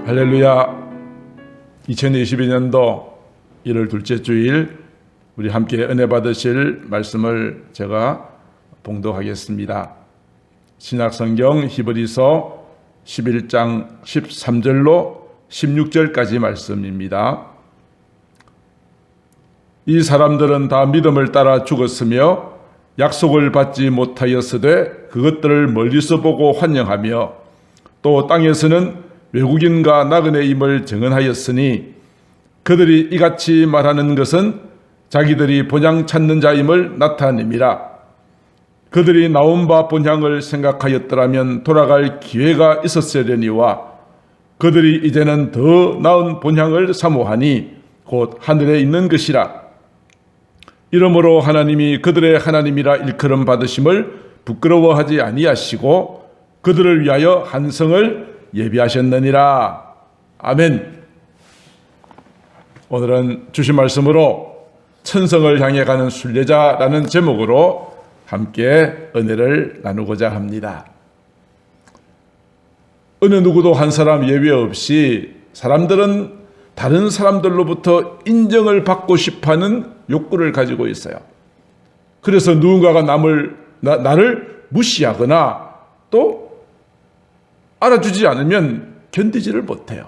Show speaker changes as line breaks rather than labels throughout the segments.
할렐루야. 2022년도 1월 둘째 주일 우리 함께 은혜 받으실 말씀을 제가 봉독하겠습니다. 신약성경 히브리서 11장 13절로 16절까지 말씀입니다. 이 사람들은 다 믿음을 따라 죽었으며 약속을 받지 못하였으되 그것들을 멀리서 보고 환영하며 또 땅에서는 외국인과 나그네임을 증언하였으니 그들이 이같이 말하는 것은 자기들이 본향 찾는 자임을 나타냄이라. 그들이 나온 바 본향을 생각하였더라면 돌아갈 기회가 있었으려니와 그들이 이제는 더 나은 본향을 사모하니 곧 하늘에 있는 것이라. 이러므로 하나님이 그들의 하나님이라 일컬음 받으심을 부끄러워하지 아니하시고 그들을 위하여 한 성을 예비하셨느니라. 아멘. 오늘은 주신 말씀으로 천성을 향해 가는 순례자라는 제목으로 함께 은혜를 나누고자 합니다. 어느 누구도 한 사람 예외 없이 사람들은 다른 사람들로부터 인정을 받고 싶어하는 욕구를 가지고 있어요. 그래서 누군가가 나를 무시하거나 또 알아주지 않으면 견디지를 못해요.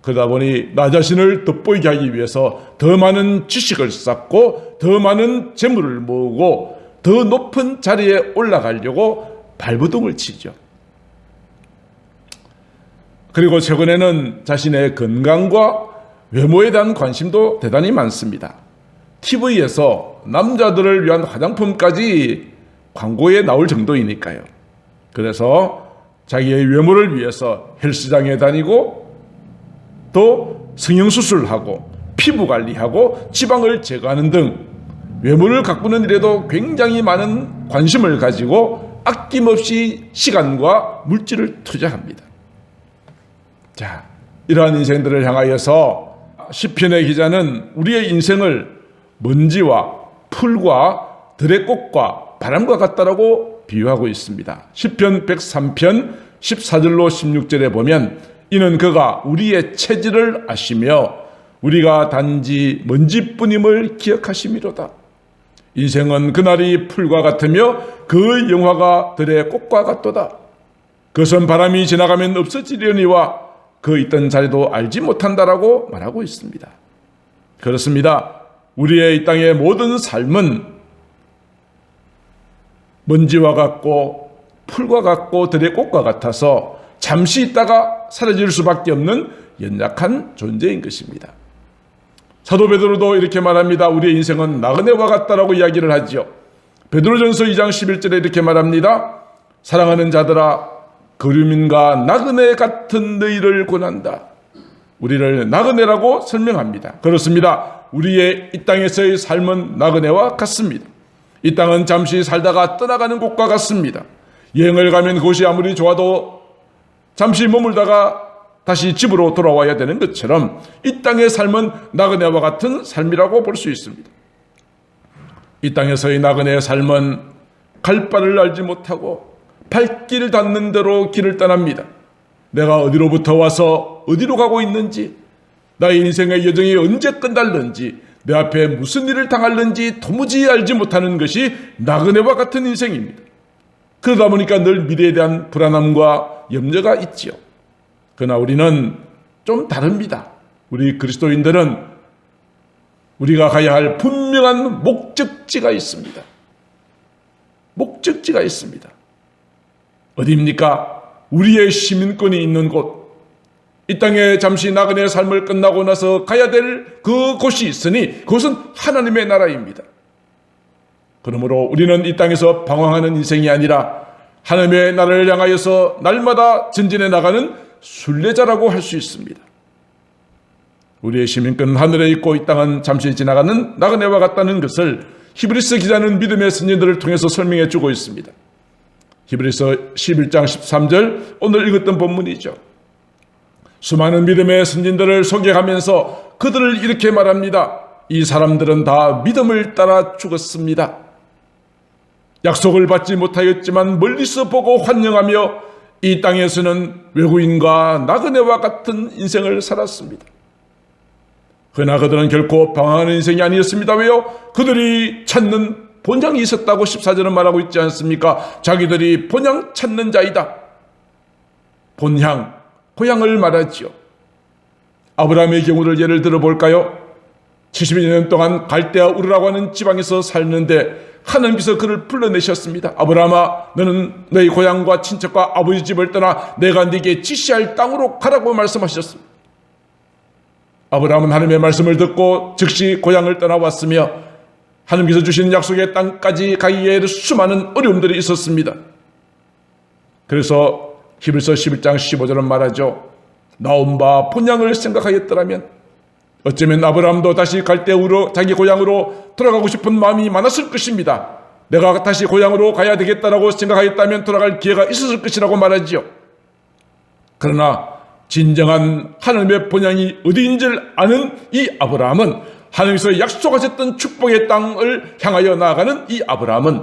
그러다 보니 나 자신을 돋보이게 하기 위해서 더 많은 지식을 쌓고 더 많은 재물을 모으고 더 높은 자리에 올라가려고 발버둥을 치죠. 그리고 최근에는 자신의 건강과 외모에 대한 관심도 대단히 많습니다. TV에서 남자들을 위한 화장품까지 광고에 나올 정도이니까요. 그래서 자기의 외모를 위해서 헬스장에 다니고 또 성형수술하고 피부관리하고 지방을 제거하는 등 외모를 가꾸는 일에도 굉장히 많은 관심을 가지고 아낌없이 시간과 물질을 투자합니다. 자, 이러한 인생들을 향하여서 시편의 기자는 우리의 인생을 먼지와 풀과 들의 꽃과 바람과 같다라고 비유하고 있습니다. 시편 103편 14절로 16절에 보면 이는 그가 우리의 체질을 아시며 우리가 단지 먼지뿐임을 기억하심이로다. 인생은 그날이 풀과 같으며 그 영화가 들의 꽃과 같도다. 그것은 바람이 지나가면 없어지려니와 그 있던 자리도 알지 못한다라고 말하고 있습니다. 그렇습니다. 우리의 이 땅의 모든 삶은 먼지와 같고 풀과 같고 들의 꽃과 같아서 잠시 있다가 사라질 수밖에 없는 연약한 존재인 것입니다. 사도 베드로도 이렇게 말합니다. 우리의 인생은 나그네와 같다라고 이야기를 하죠. 베드로전서 2장 11절에 이렇게 말합니다. 사랑하는 자들아 거류민과 나그네 같은 너희를 권한다. 우리를 나그네라고 설명합니다. 그렇습니다. 우리의 이 땅에서의 삶은 나그네와 같습니다. 이 땅은 잠시 살다가 떠나가는 곳과 같습니다. 여행을 가면 그곳이 아무리 좋아도 잠시 머물다가 다시 집으로 돌아와야 되는 것처럼 이 땅의 삶은 나그네와 같은 삶이라고 볼 수 있습니다. 이 땅에서의 나그네의 삶은 갈 바를 알지 못하고 발길 닿는 대로 길을 떠납니다. 내가 어디로부터 와서 어디로 가고 있는지, 나의 인생의 여정이 언제 끝날는지, 내 앞에 무슨 일을 당할는지 도무지 알지 못하는 것이 나그네와 같은 인생입니다. 그러다 보니까 늘 미래에 대한 불안함과 염려가 있지요. 그러나 우리는 좀 다릅니다. 우리 그리스도인들은 우리가 가야 할 분명한 목적지가 있습니다. 목적지가 있습니다. 어디입니까? 우리의 시민권이 있는 곳. 이 땅에 잠시 나그네의 삶을 끝나고 나서 가야 될 그곳이 있으니 그것은 하나님의 나라입니다. 그러므로 우리는 이 땅에서 방황하는 인생이 아니라 하나님의 나라를 향하여서 날마다 전진해 나가는 순례자라고 할 수 있습니다. 우리의 시민권은 하늘에 있고 이 땅은 잠시 지나가는 나그네와 같다는 것을 히브리서 기자는 믿음의 선진들을 통해서 설명해 주고 있습니다. 히브리서 11장 13절 오늘 읽었던 본문이죠. 수많은 믿음의 선진들을 소개하면서 그들을 이렇게 말합니다. 이 사람들은 다 믿음을 따라 죽었습니다. 약속을 받지 못하였지만 멀리서 보고 환영하며 이 땅에서는 외국인과 나그네와 같은 인생을 살았습니다. 그러나 그들은 결코 방황하는 인생이 아니었습니다. 왜요? 그들이 찾는 본향이 있었다고 14절은 말하고 있지 않습니까? 자기들이 본향 찾는 자이다. 본향, 고향을 말하지요. 아브라함의 경우를 예를 들어볼까요? 70년 동안 갈대아 우르라고 하는 지방에서 살는데 하나님께서 그를 불러내셨습니다. 아브라함아, 너는 너희 고향과 친척과 아버지 집을 떠나 내가 네게 지시할 땅으로 가라고 말씀하셨습니다. 아브라함은 하나님의 말씀을 듣고 즉시 고향을 떠나왔으며 하나님께서 주신 약속의 땅까지 가기에 수많은 어려움들이 있었습니다. 그래서 히브리서 11장 15절은 말하죠. 나온 바 본향을 생각하였더라면 어쩌면 아브라함도 다시 갈대아우로 자기 고향으로 돌아가고 싶은 마음이 많았을 것입니다. 내가 다시 고향으로 가야 되겠다라고 생각하였다면 돌아갈 기회가 있었을 것이라고 말하지요. 그러나 진정한 하나님의 본향이 어디인 줄 아는 이 아브라함은 하나님께서 약속하셨던 축복의 땅을 향하여 나아가는 이 아브라함은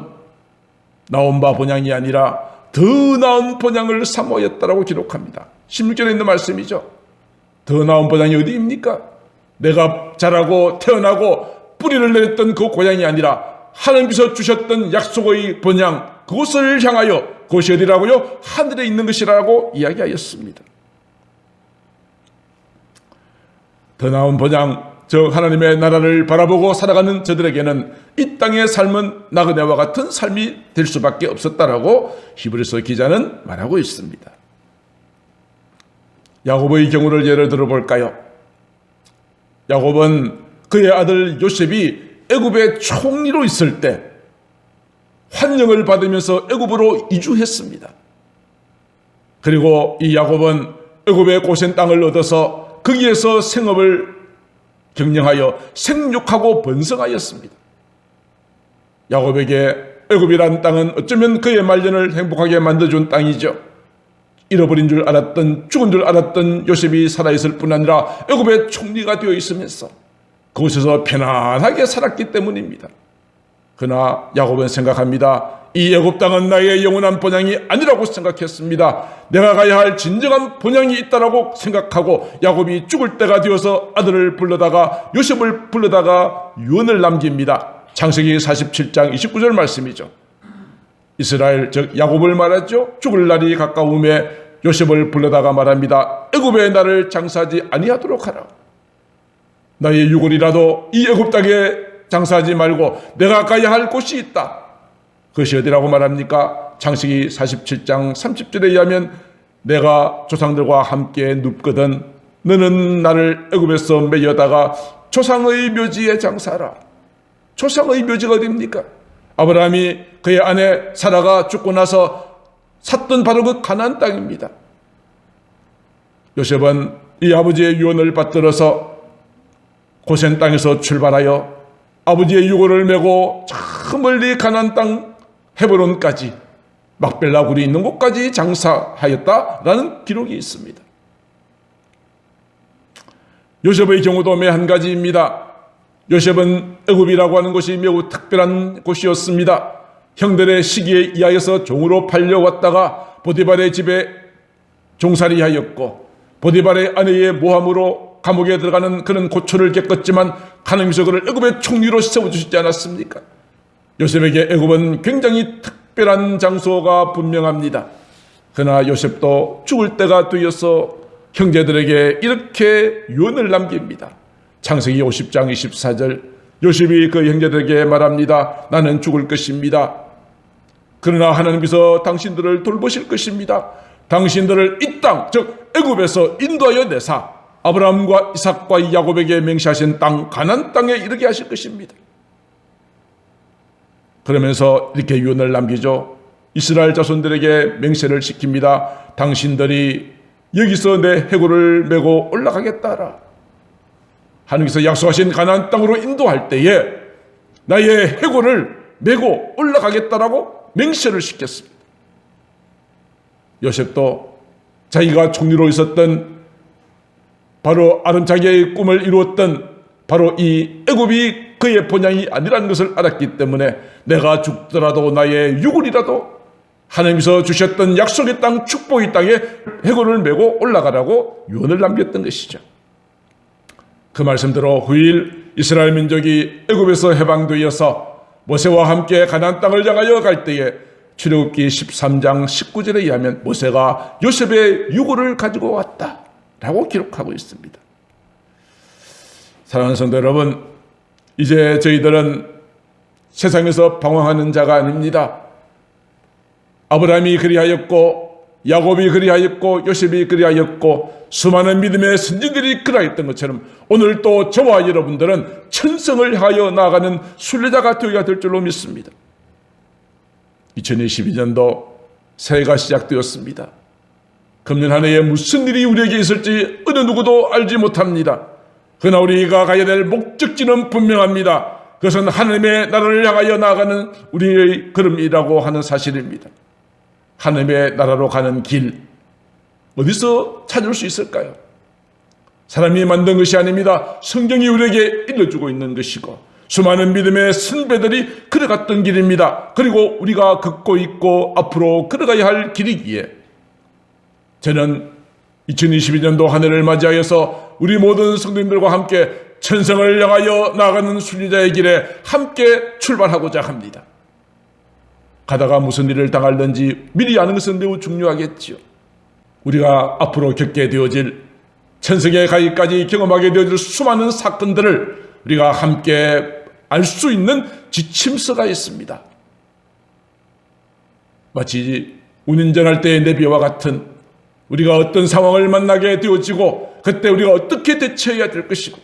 나온 바 본향이 아니라 더 나은 본향을 사모하였다라고 기록합니다. 16절에 있는 말씀이죠. 더 나은 본향이 어디입니까? 내가 자라고 태어나고 뿌리를 내렸던 그 고향이 아니라 하나님께서 주셨던 약속의 본향, 그곳을 향하여, 그것이 어디라고요? 하늘에 있는 것이라고 이야기하였습니다. 더 나은 본향, 저 하나님의 나라를 바라보고 살아가는 저들에게는 이 땅의 삶은 나그네와 같은 삶이 될 수밖에 없었다라고 히브리서 기자는 말하고 있습니다. 야곱의 경우를 예를 들어볼까요? 야곱은 그의 아들 요셉이 애굽의 총리로 있을 때 환영을 받으면서 애굽으로 이주했습니다. 그리고 이 야곱은 애굽의 고센 땅을 얻어서 거기에서 생업을 경영하여 생육하고 번성하였습니다. 야곱에게 애굽이란 땅은 어쩌면 그의 말년을 행복하게 만들어준 땅이죠. 잃어버린 줄 알았던, 죽은 줄 알았던 요셉이 살아있을 뿐 아니라 애굽의 총리가 되어 있으면서 그곳에서 편안하게 살았기 때문입니다. 그러나 야곱은 생각합니다. 이 애굽 땅은 나의 영원한 본향이 아니라고 생각했습니다. 내가 가야 할 진정한 본향이 있다라고 생각하고 야곱이 죽을 때가 되어서 아들을 불러다가 요셉을 불러다가 유언을 남깁니다. 창세기 47장 29절 말씀이죠. 이스라엘 즉 야곱을 말하죠. 죽을 날이 가까움에 요셉을 불러다가 말합니다. 애굽에 나를 장사하지 아니하도록 하라. 나의 유골이라도 이 애굽 땅에 장사하지 말고 내가 가야 할 곳이 있다. 그것이 어디라고 말합니까? 창세기 47장 30절에 의하면 내가 조상들과 함께 눕거든 너는 나를 애굽에서 매여다가 조상의 묘지에 장사하라. 조상의 묘지가 어디입니까? 아브라함이 그의 아내 사라가 죽고 나서 샀던 바로 그 가나안 땅입니다. 요셉은 이 아버지의 유언을 받들어서 고센 땅에서 출발하여 아버지의 유골을 메고 저 멀리 가나안 땅 헤브론까지 막벨라 굴이 있는 곳까지 장사하였다라는 기록이 있습니다. 요셉의 경우도 매 한 가지입니다. 요셉은 애굽이라고 하는 곳이 매우 특별한 곳이었습니다. 형들의 시기에 의하여서 종으로 팔려왔다가 보디발의 집에 종살이하였고 보디발의 아내의 모함으로 감옥에 들어가는 그런 고초를 겪었지만 하나님께서 그를 애굽의 총리로 세워주시지 않았습니까? 요셉에게 애굽은 굉장히 특별한 장소가 분명합니다. 그러나 요셉도 죽을 때가 되어서 형제들에게 이렇게 유언을 남깁니다. 창세기 50장 24절 요셉이 그 형제들에게 말합니다. 나는 죽을 것입니다. 그러나 하나님께서 당신들을 돌보실 것입니다. 당신들을 이 땅, 즉 애굽에서 인도하여 내사 아브라함과 이삭과 야곱에게 맹세하신 땅 가나안 땅에 이르게 하실 것입니다. 그러면서 이렇게 유언을 남기죠. 이스라엘 자손들에게 맹세를 시킵니다. 당신들이 여기서 내 해골을 메고 올라가겠다라. 하나님께서 약속하신 가나안 땅으로 인도할 때에 나의 해골을 메고 올라가겠다라고 맹세를 시켰습니다. 요셉도 자기가 총리로 있었던 바로 아름자기의 꿈을 이루었던 바로 이 애굽이 그의 본향이 아니라는 것을 알았기 때문에 내가 죽더라도 나의 유골이라도 하나님께서 주셨던 약속의 땅, 축복의 땅에 해골을 메고 올라가라고 유언을 남겼던 것이죠. 그 말씀대로 9일 이스라엘 민족이 애굽에서 해방되어서 모세와 함께 가나안 땅을 향하여 갈 때에 출애굽기 13장 19절에 의하면 모세가 요셉의 유골을 가지고 왔다라고 기록하고 있습니다. 사랑하는 성도 여러분, 이제 저희들은 세상에서 방황하는 자가 아닙니다. 아브라함이 그리하였고 야곱이 그리하였고 요셉이 그리하였고 수많은 믿음의 선지들이 그리하였던 것처럼 오늘 또 저와 여러분들은 천성을 향하여 나아가는 순례자가 되어야 될 줄로 믿습니다. 2022년도 새해가 시작되었습니다. 금년 한 해에 무슨 일이 우리에게 있을지 어느 누구도 알지 못합니다. 그러나 우리가 가야 될 목적지는 분명합니다. 그것은 하나님의 나라를 향하여 나아가는 우리의 걸음이라고 하는 사실입니다. 하나님의 나라로 가는 길, 어디서 찾을 수 있을까요? 사람이 만든 것이 아닙니다. 성경이 우리에게 일러주고 있는 것이고 수많은 믿음의 선배들이 걸어갔던 길입니다. 그리고 우리가 걷고 있고 앞으로 걸어가야 할 길이기에 저는 2022년도 한 해를 맞이하여서 우리 모든 성도님들과 함께 천성을 향하여 나아가는 순례자의 길에 함께 출발하고자 합니다. 가다가 무슨 일을 당할는지 미리 아는 것은 매우 중요하겠지요. 우리가 앞으로 겪게 되어질 천성에 가기까지 경험하게 되어질 수많은 사건들을 우리가 함께 알 수 있는 지침서가 있습니다. 마치 운전할 때의 내비와 같은 우리가 어떤 상황을 만나게 되어지고 그때 우리가 어떻게 대처해야 될 것이고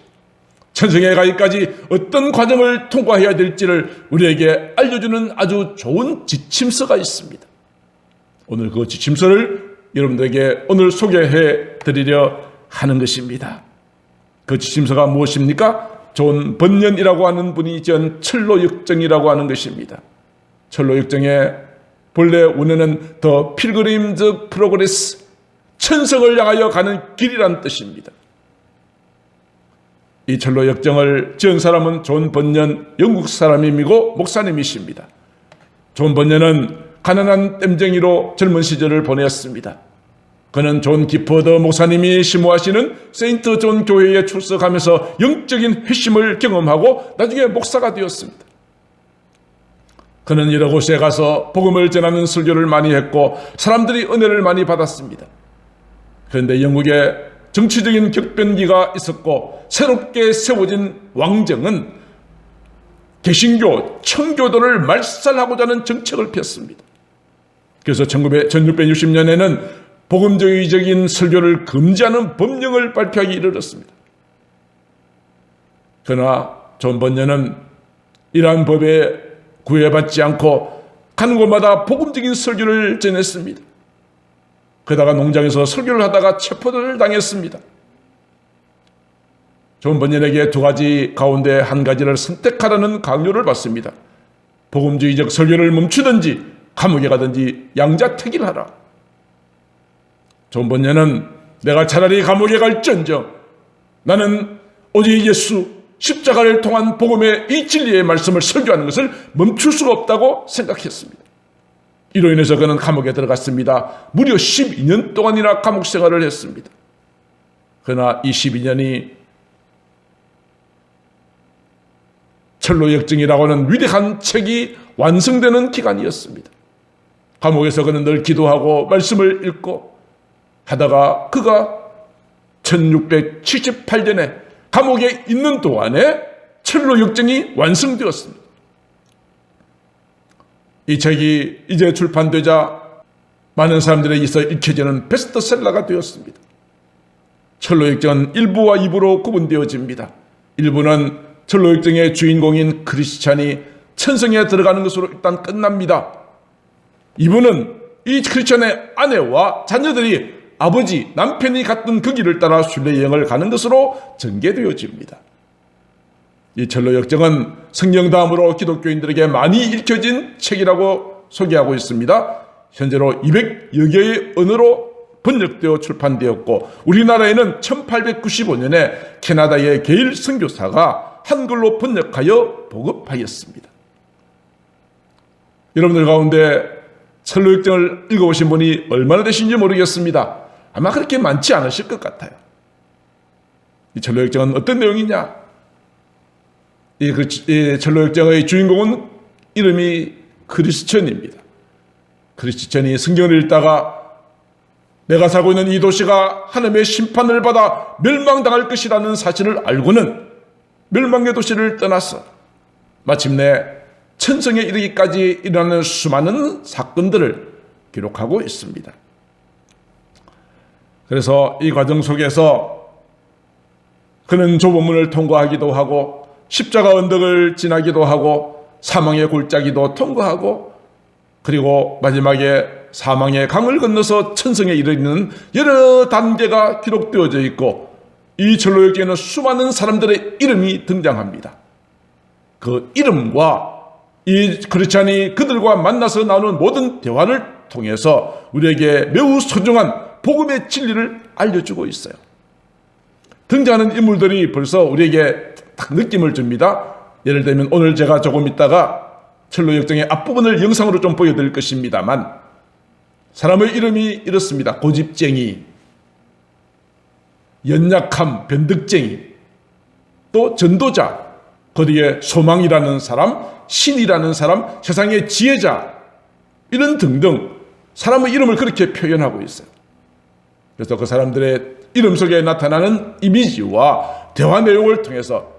천성에 가기까지 어떤 과정을 통과해야 될지를 우리에게 알려주는 아주 좋은 지침서가 있습니다. 오늘 그 지침서를 여러분들에게 오늘 소개해 드리려 하는 것입니다. 그 지침서가 무엇입니까? 존 번연이라고 하는 분이 지은 철로역정이라고 하는 것입니다. 철로역정의 본래 원어는 The Pilgrim's Progress, 천성을 향하여 가는 길이란 뜻입니다. 이 철로역정을 지은 사람은 존 번연, 영국 사람이고 목사님이십니다. 존 번연은 가난한 땜쟁이로 젊은 시절을 보냈습니다. 그는 존 기퍼드 목사님이 심호하시는 세인트 존 교회에 출석하면서 영적인 회심을 경험하고 나중에 목사가 되었습니다. 그는 여러 곳에 가서 복음을 전하는 설교를 많이 했고 사람들이 은혜를 많이 받았습니다. 그런데 영국에 정치적인 격변기가 있었고 새롭게 세워진 왕정은 개신교, 청교도를 말살하고자 하는 정책을 폈습니다. 그래서 1660년에는 복음주의적인 설교를 금지하는 법령을 발표하기 이르렀습니다. 그러나 존 번연은 이러한 법에 구애받지 않고 가는 곳마다 복음적인 설교를 전했습니다. 그러다가 농장에서 설교를 하다가 체포를 당했습니다. 존 번연에게 두 가지 가운데 한 가지를 선택하라는 강요를 받습니다. 복음주의적 설교를 멈추든지 감옥에 가든지 양자택일하라. 존 번연은 내가 차라리 감옥에 갈지언정 나는 오직 예수 십자가를 통한 복음의 이 진리의 말씀을 설교하는 것을 멈출 수가 없다고 생각했습니다. 이로 인해서 그는 감옥에 들어갔습니다. 무려 12년 동안이나 감옥 생활을 했습니다. 그러나 이 12년이 철로역정이라고 하는 위대한 책이 완성되는 기간이었습니다. 감옥에서 그는 늘 기도하고 말씀을 읽고 하다가 그가 1678년에 감옥에 있는 동안에 철로역정이 완성되었습니다. 이 책이 이제 출판되자 많은 사람들에게 있어 읽혀지는 베스트셀러가 되었습니다. 철로역정은 1부와 2부로 구분되어집니다. 1부는 철로역정의 주인공인 크리스찬이 천성에 들어가는 것으로 일단 끝납니다. 2부는 이 크리스찬의 아내와 자녀들이 아버지, 남편이 갔던 그 길을 따라 순례여행을 가는 것으로 전개되어집니다. 이 철로역정은 성경 다음으로 기독교인들에게 많이 읽혀진 책이라고 소개하고 있습니다. 현재로 200여 개의 언어로 번역되어 출판되었고 우리나라에는 1895년에 캐나다의 게일 선교사가 한글로 번역하여 보급하였습니다. 여러분들 가운데 철로역정을 읽어보신 분이 얼마나 되신지 모르겠습니다. 아마 그렇게 많지 않으실 것 같아요. 이 철로역정은 어떤 내용이냐? 이 철로역정의 주인공은 이름이 크리스천입니다. 크리스천이 성경을 읽다가 내가 살고 있는 이 도시가 하나님의 심판을 받아 멸망당할 것이라는 사실을 알고는 멸망의 도시를 떠나서 마침내 천성에 이르기까지 일어나는 수많은 사건들을 기록하고 있습니다. 그래서 이 과정 속에서 그는 좁은 문을 통과하기도 하고 십자가 언덕을 지나기도 하고 사망의 골짜기도 통과하고 그리고 마지막에 사망의 강을 건너서 천성에 이르는 여러 단계가 기록되어져 있고 이 철로역정에는 수많은 사람들의 이름이 등장합니다. 그 이름과 이 크리스찬이 그들과 만나서 나누는 모든 대화를 통해서 우리에게 매우 소중한 복음의 진리를 알려주고 있어요. 등장하는 인물들이 벌써 우리에게 딱 느낌을 줍니다. 예를 들면 오늘 제가 조금 있다가 철로역정의 앞부분을 영상으로 좀 보여드릴 것입니다만 사람의 이름이 이렇습니다. 고집쟁이, 연약함, 변덕쟁이, 또 전도자, 거기에 소망이라는 사람, 신이라는 사람, 세상의 지혜자 이런 등등 사람의 이름을 그렇게 표현하고 있어요. 그래서 그 사람들의 이름 속에 나타나는 이미지와 대화 내용을 통해서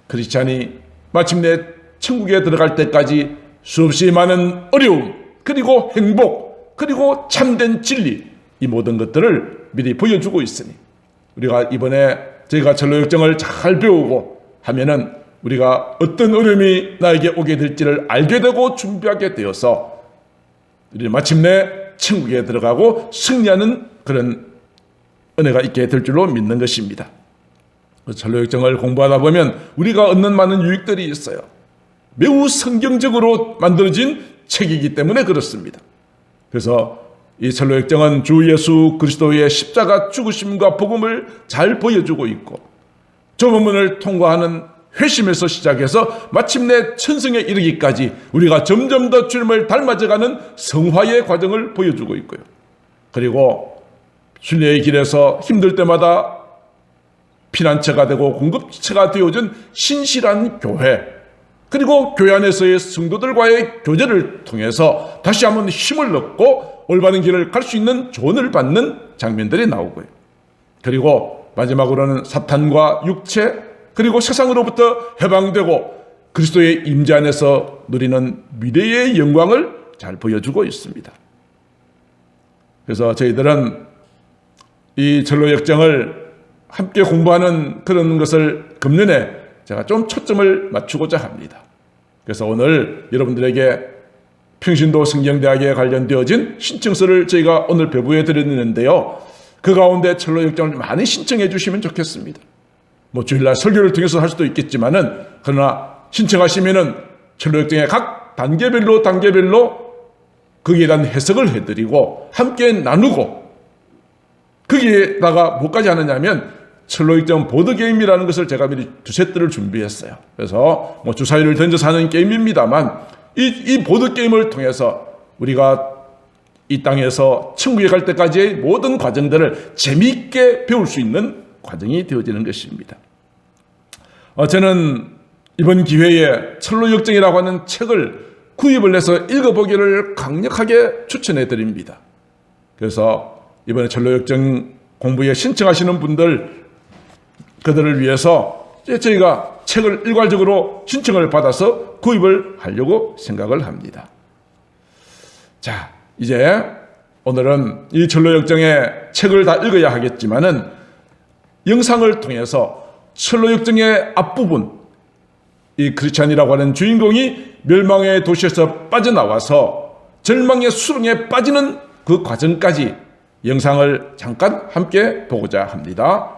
크리스찬이 마침내 천국에 들어갈 때까지 수없이 많은 어려움, 그리고 행복, 그리고 참된 진리 이 모든 것들을 미리 보여주고 있으니 우리가 이번에 저희가 철로역정을 잘 배우고 하면은 우리가 어떤 어려움이 나에게 오게 될지를 알게 되고 준비하게 되어서 우리 마침내 천국에 들어가고 승리하는 그런 은혜가 있게 될 줄로 믿는 것입니다. 철로역정을 공부하다 보면 우리가 얻는 많은 유익들이 있어요. 매우 성경적으로 만들어진 책이기 때문에 그렇습니다. 그래서 이 철로역정은 주 예수 그리스도의 십자가 죽으심과 복음을 잘 보여주고 있고 좁은 문을 통과하는 회심에서 시작해서 마침내 천성에 이르기까지 우리가 점점 더 주님을 닮아져가는 성화의 과정을 보여주고 있고요. 그리고 순례의 길에서 힘들 때마다 피난처가 되고 공급처가 되어준 신실한 교회, 그리고 교회 안에서의 성도들과의 교제를 통해서 다시 한번 힘을 얻고 올바른 길을 갈 수 있는 조언을 받는 장면들이 나오고요. 그리고 마지막으로는 사탄과 육체, 그리고 세상으로부터 해방되고 그리스도의 임재 안에서 누리는 미래의 영광을 잘 보여주고 있습니다. 그래서 저희들은 이 철로역정을 함께 공부하는 그런 것을 금년에 제가 좀 초점을 맞추고자 합니다. 그래서 오늘 여러분들에게 평신도 성경대학에 관련되어진 신청서를 저희가 오늘 배부해 드렸는데요. 그 가운데 철로역정을 많이 신청해 주시면 좋겠습니다. 뭐 주일날 설교를 통해서 할 수도 있겠지만은 그러나 신청하시면은 철로역정의 각 단계별로 거기에 대한 해석을 해드리고 함께 나누고 거기에다가 뭐까지 하느냐면 철로역정 보드게임이라는 것을 제가 미리 두세 뜰을 준비했어요. 그래서 뭐 주사위를 던져서 하는 게임입니다만 이 보드게임을 통해서 우리가 이 땅에서 천국에 갈 때까지의 모든 과정들을 재미있게 배울 수 있는 과정이 되어지는 것입니다. 저는 이번 기회에 철로역정이라고 하는 책을 구입을 해서 읽어보기를 강력하게 추천해 드립니다. 그래서 이번에 철로역정 공부에 신청하시는 분들 그들을 위해서 저희가 책을 일괄적으로 신청을 받아서 구입을 하려고 생각을 합니다. 자, 이제 오늘은 이 철로역정의 책을 다 읽어야 하겠지만은 영상을 통해서 철로역정의 앞부분 이 크리스찬이라고 하는 주인공이 멸망의 도시에서 빠져나와서 절망의 수렁에 빠지는 그 과정까지 영상을 잠깐 함께 보고자 합니다.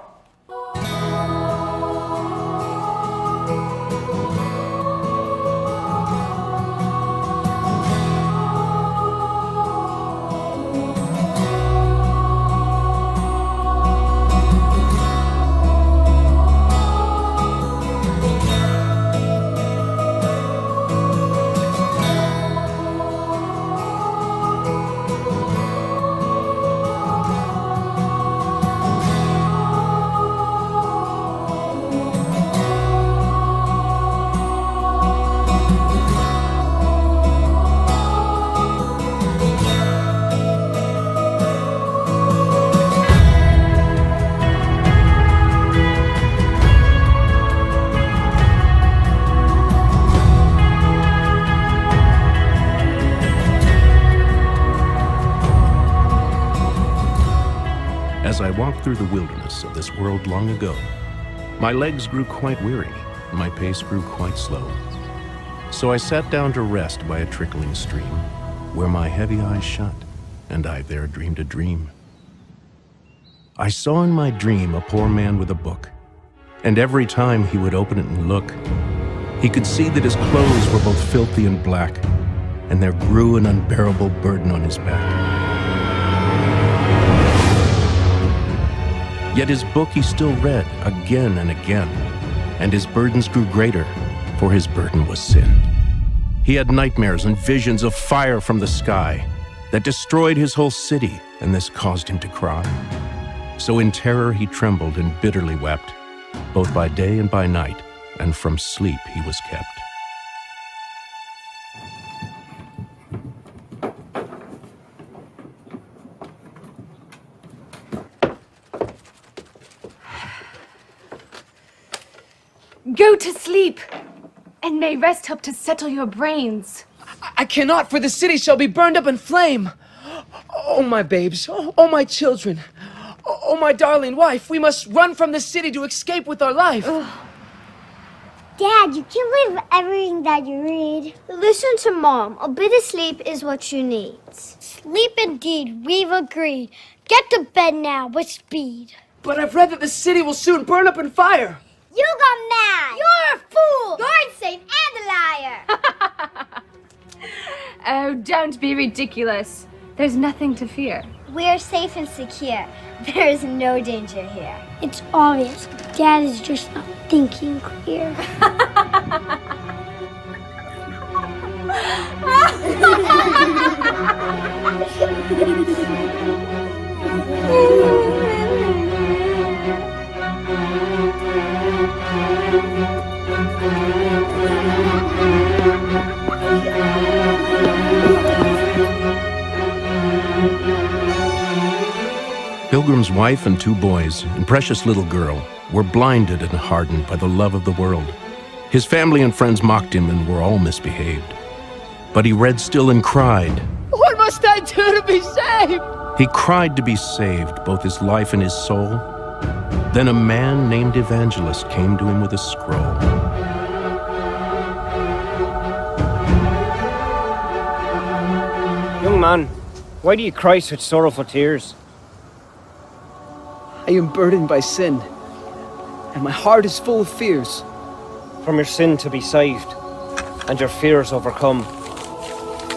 as I walked through the wilderness of this world long ago, my legs grew quite weary, and my pace grew quite slow. So I sat down to rest by a trickling stream, where my heavy eyes shut, and I there dreamed a dream. I saw in my dream a poor man with a book, and every time he would open it and look, he could see that his clothes were both filthy and black, and there grew an unbearable burden on his back. Yet his book he still read again and again, and his burdens grew greater, for his burden was sin. He had nightmares and visions of fire from the sky that destroyed his whole city, and this caused him to cry. So in terror he trembled and bitterly wept, both by day and by night, and from sleep he was kept.
Go to sleep, and may rest help to settle your brains.
I cannot, for the city shall be burned up in flame. Oh, my babes. Oh, my children. Oh, my darling wife. We must run from the city to escape with our life.
Dad, you can't believe everything that you read.
Listen to Mom. A bit of sleep is what she needs.
Sleep indeed, we've agreed. Get to bed now with speed.
But I've read that the city will soon burn up in fire.
You got mad!
You're a fool!
You're insane and a liar!
Oh, don't be ridiculous. There's nothing to fear.
We're safe and secure. There is no danger here. It's obvious. Dad is just not thinking clear.
Pilgrim's wife and 2 boys and precious little girl were blinded and hardened by the love of the world. His family and friends mocked him and were all misbehaved. But he read still and cried.
What must I do to be saved?
He cried to be saved, both his life and his soul. Then a man named Evangelist came to him with a scroll.
Young man, why do you cry such sorrowful tears?
I am burdened by sin, and my heart is full of fears.
From your sin to be saved, and your fears overcome.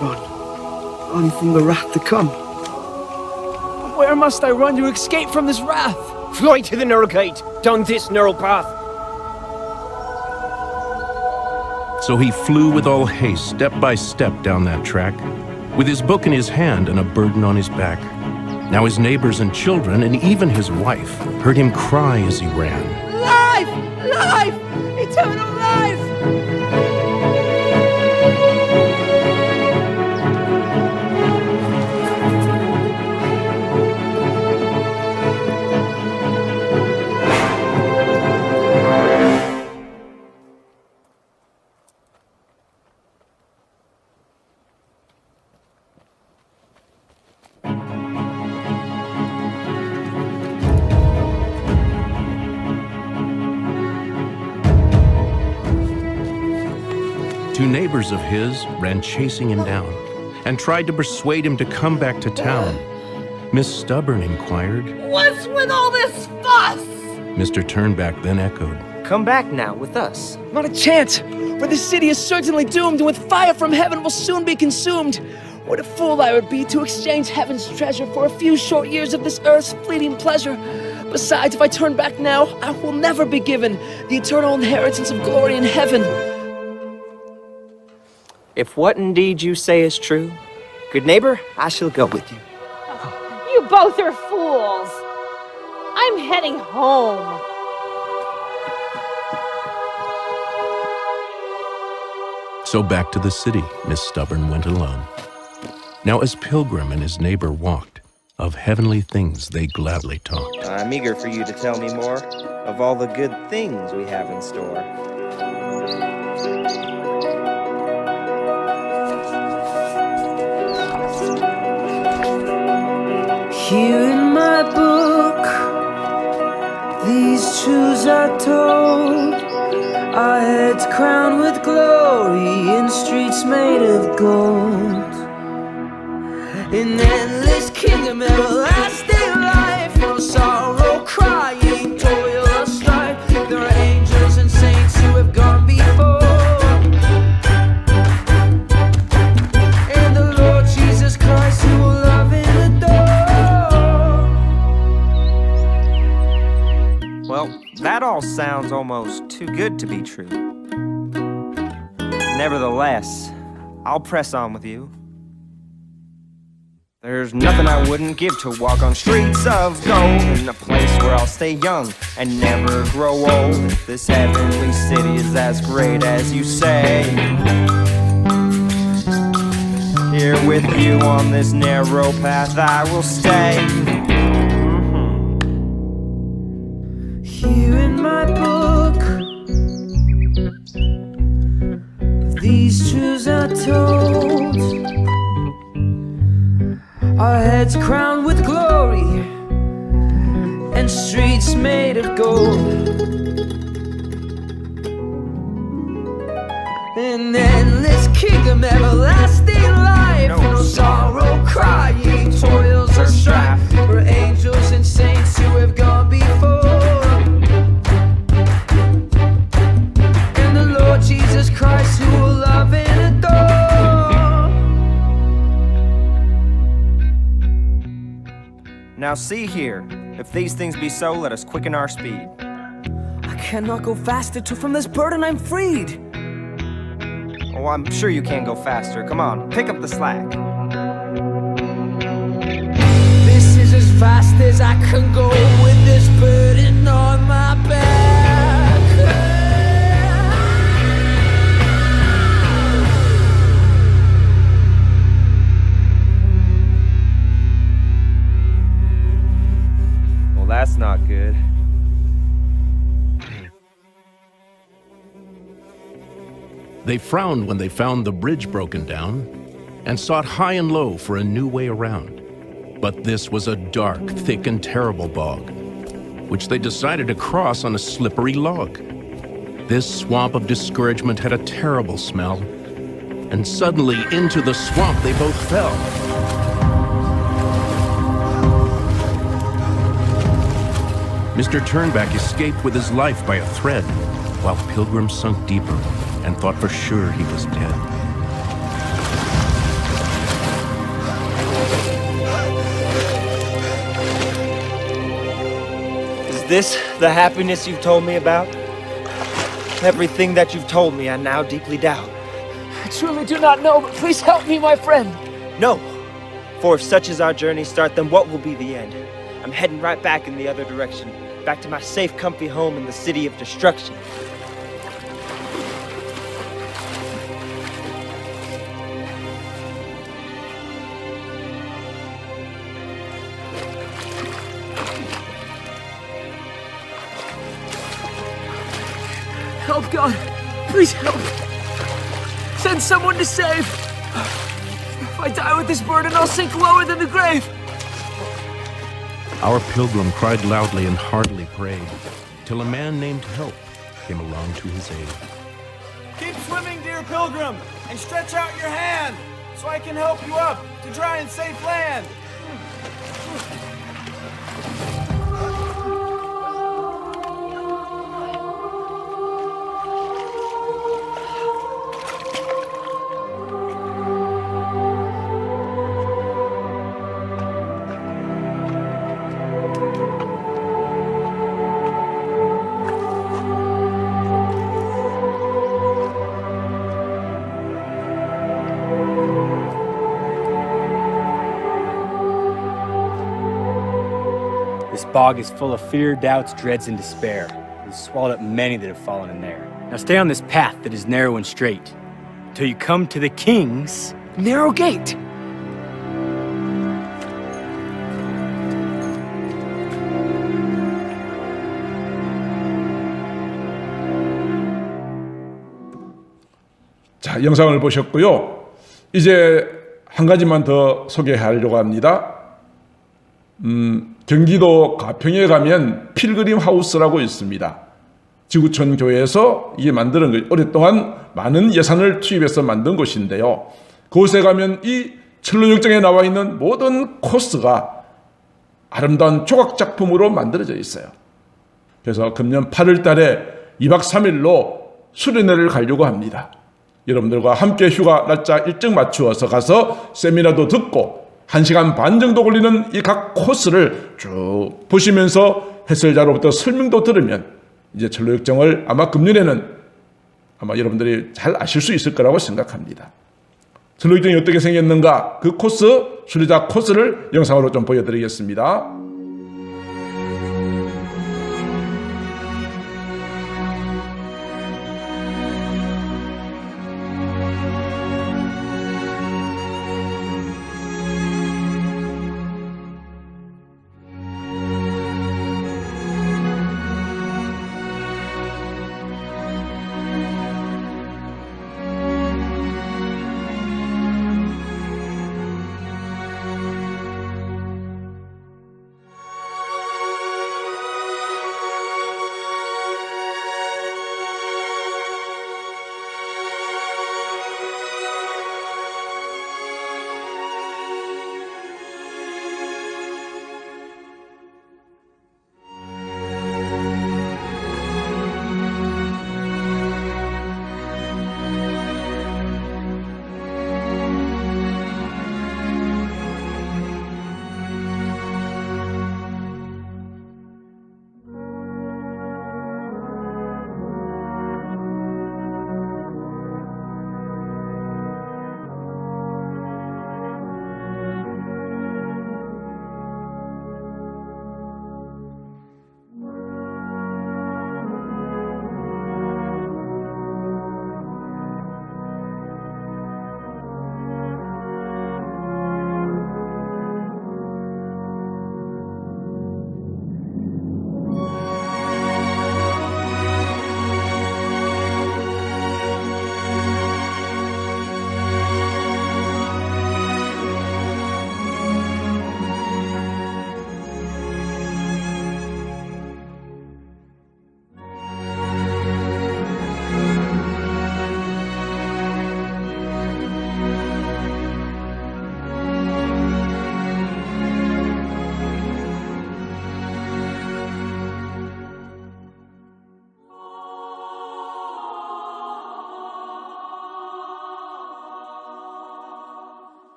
Run from the wrath to come. Where must I run to escape from this wrath?
Fly to the narrow gate, down this narrow path.
So he flew with all haste, step by step down that track, with his book in his hand and a burden on his back. Now his neighbors and children, and even his wife, heard him cry as he ran.
Life! Life! Eternal life!
Two neighbors of his ran chasing him down and tried to persuade him to come back to town. Miss Stubborn inquired.
What's with all this fuss?
Mr. Turnback then echoed.
Come back now with us.
Not a chance, for the city is certainly doomed, and with fire from heaven will soon be consumed. What a fool I would be to exchange heaven's treasure for a few short years of this earth's fleeting pleasure. Besides, if I turn back now, I will never be given the eternal inheritance of glory in heaven.
If what indeed you say is true, good neighbor, I shall go with you.
You both are fools. I'm heading home.
So back to the city Miss Stubborn went alone. Now as Pilgrim and his neighbor walked, of heavenly things they gladly talked.
I'm eager for you to tell me more of all the good things we have in store.
Here in my book
truths are told, our heads crowned with glory in streets made of gold. An endless kingdom, everlasting life, no sorrow, crying, toil or strife. There are angels and saints who have gone before, and the Lord Jesus Christ who will love and adore.
Well, that all sounds almost too good to be true. Nevertheless, I'll press on with you. There's nothing I wouldn't give to walk on streets of gold, in a place where I'll stay young and never grow old. If this heavenly city is as great as you say, here with you on this narrow path I will stay.
Here in my book, these truths are told, our heads crowned with glory and streets made of gold. An endless kingdom, everlasting life, no sorrow, crying, toils or strife. For angels and saints who have gone before, and the Lord Jesus Christ who will love and adore.
Now see here, if these things be so, let us quicken our speed.
I cannot go faster till from this burden I'm freed.
Oh, I'm sure you can go faster. Come on, pick up the slack.
This is as fast as I can go with this burden on my back.
Well, that's not good.
They frowned when they found the bridge broken down and sought high and low for a new way around. But this was a dark, thick, and terrible bog, which they decided to cross on a slippery log. This swamp of discouragement had a terrible smell, and suddenly into the swamp they both fell. Mr. Turnback escaped with his life by a thread, while Pilgrim sunk deeper and thought for sure he was dead.
Is this the happiness you've told me about? Everything that you've told me I now deeply doubt.
I truly do not know, but please help me, my friend.
No, for if such is our journey start, then what will be the end? I'm heading right back in the other direction, back to my safe, comfy home in the city of destruction.
Help, God. Please help. Send someone to save. If I die with this burden, I'll sink lower than the grave.
Our pilgrim cried loudly and heartily prayed, till a man named Help came along to his aid.
Keep swimming, dear pilgrim, and stretch out your hand, so I can help you up to dry and safe land.
This bog is full of fear, doubts, dreads, and despair. It has swallowed up many that have fallen in there. Now stay on this path that is narrow and straight, till you come to the king's
narrow gate.
자, 영상을 보셨고요. 이제 한 가지만 더 소개하려고 합니다. 경기도 가평에 가면 필그림 하우스라고 있습니다. 지구촌 교회에서 이게 만드는 거, 오랫동안 많은 예산을 투입해서 만든 곳인데요. 그곳에 가면 이 철로역정에 나와 있는 모든 코스가 아름다운 조각 작품으로 만들어져 있어요. 그래서 금년 8월 달에 2박 3일로 수련회를 가려고 합니다. 여러분들과 함께 휴가 날짜 일정 맞추어서 가서 세미나도 듣고 1시간 반 정도 걸리는 이 각 코스를 쭉 보시면서 해설자로부터 설명도 들으면 이제 철로역정을 아마 금년에는 아마 여러분들이 잘 아실 수 있을 거라고 생각합니다. 철로역정이 어떻게 생겼는가, 그 코스, 수리자 코스를 영상으로 좀 보여드리겠습니다.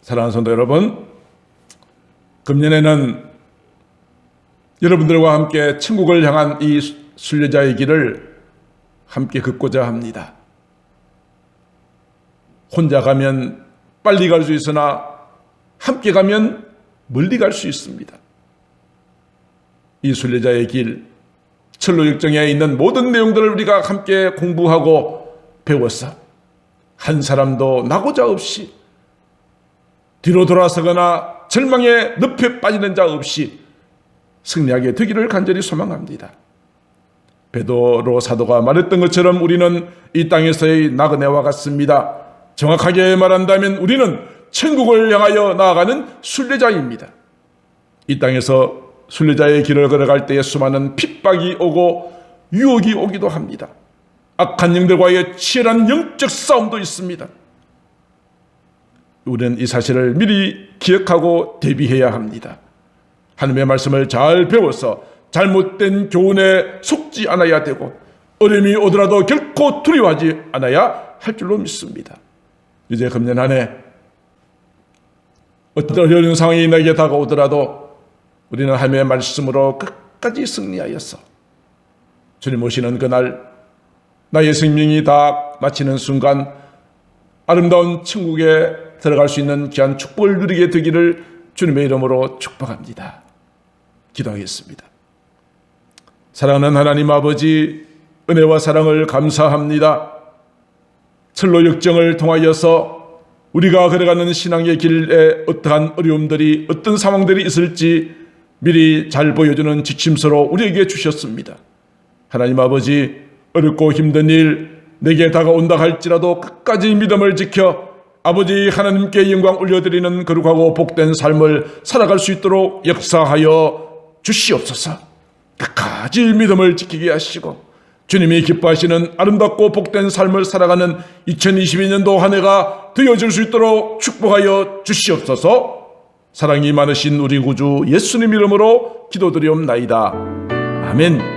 사랑하는 성도 여러분, 금년에는 여러분들과 함께 천국을 향한 이 순례자의 길을 함께 걷고자 합니다. 혼자 가면 빨리 갈 수 있으나 함께 가면 멀리 갈 수 있습니다. 이 순례자의 길, 철로역정에 있는 모든 내용들을 우리가 함께 공부하고 배워서 한 사람도 나고자 없이 뒤로 돌아서거나 절망의 늪에 빠지는 자 없이 승리하게 되기를 간절히 소망합니다. 베드로 사도가 말했던 것처럼 우리는 이 땅에서의 나그네와 같습니다. 정확하게 말한다면 우리는 천국을 향하여 나아가는 순례자입니다. 이 땅에서 순례자의 길을 걸어갈 때에 수많은 핍박이 오고 유혹이 오기도 합니다. 악한 영들과의 치열한 영적 싸움도 있습니다. 우리는 이 사실을 미리 기억하고 대비해야 합니다. 하나님의 말씀을 잘 배워서 잘못된 교훈에 속지 않아야 되고 어려움이 오더라도 결코 두려워하지 않아야 할 줄로 믿습니다. 이제 금년 한 해 어떤 어려운 상황이 내게 다가오더라도 우리는 하나님의 말씀으로 끝까지 승리하여서 주님 오시는 그날 나의 생명이 다 마치는 순간 아름다운 천국에 들어갈 수 있는 귀한 축복을 누리게 되기를 주님의 이름으로 축복합니다. 기도하겠습니다. 사랑하는 하나님 아버지, 은혜와 사랑을 감사합니다. 철로 역정을 통하여서 우리가 걸어가는 신앙의 길에 어떠한 어려움들이 어떤 상황들이 있을지 미리 잘 보여주는 지침서로 우리에게 주셨습니다. 하나님 아버지, 어렵고 힘든 일 내게 다가온다 할지라도 끝까지 믿음을 지켜 아버지 하나님께 영광 올려드리는 거룩하고 복된 삶을 살아갈 수 있도록 역사하여 주시옵소서. 끝까지 믿음을 지키게 하시고 주님이 기뻐하시는 아름답고 복된 삶을 살아가는 2022년도 한 해가 되어질 수 있도록 축복하여 주시옵소서. 사랑이 많으신 우리 구주 예수님 이름으로 기도드리옵나이다. 아멘.